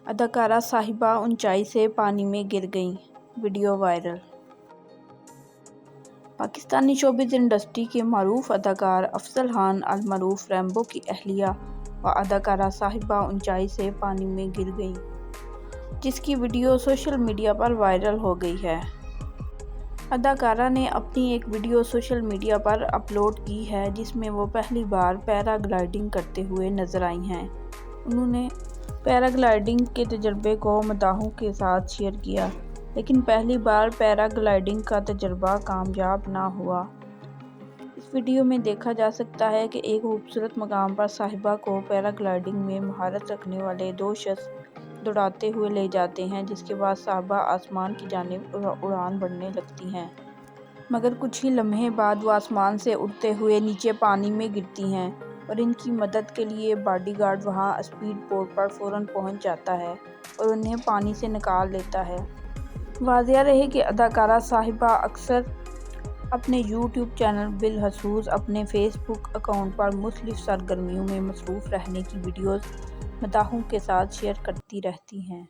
اداکارہ صاحبہ اونچائی سے پانی میں گر گئیں، video viral. Pakistani showbiz industry کے معروف اداکار افضل خان المعروف ریمبو کی اہلیہ و اداکارہ صاحبہ اونچائی سے پانی میں گر گئیں، جس کی ویڈیو سوشل میڈیا پر وائرل ہو گئی ہے۔ اداکارہ نے اپنی ایک ویڈیو سوشل میڈیا پر اپلوڈ کی ہے جس میں وہ پہلی بار پیرا گلائیڈنگ کرتے ہوئے نظر آئی ہیں۔ انہوں نے پیرا گلائیڈنگ کے تجربے کو مداحوں کے ساتھ شیئر کیا، لیکن پہلی بار پیرا گلائیڈنگ کا تجربہ کامیاب نہ ہوا۔ اس ویڈیو میں دیکھا جا سکتا ہے کہ ایک خوبصورت مقام پر صاحبہ کو پیرا گلائیڈنگ میں مہارت رکھنے والے دو شخص دوڑاتے ہوئے لے جاتے ہیں، جس کے بعد صاحبہ آسمان کی جانب اڑان بھرنے لگتی ہیں۔ مگر کچھ ہی لمحے بعد وہ آسمان سے اڑتے ہوئے نیچے پانی میں گرتی ہیں اور ان کی مدد کے لیے باڈی گارڈ وہاں اسپیڈ بوٹ پر فوراً پہنچ جاتا ہے اور انہیں پانی سے نکال لیتا ہے۔ واضح رہے کہ اداکارہ صاحبہ اکثر اپنے یوٹیوب چینل بالخصوص اپنے فیس بک اکاؤنٹ پر مختلف سرگرمیوں میں مصروف رہنے کی ویڈیوز مداحوں کے ساتھ شیئر کرتی رہتی ہیں۔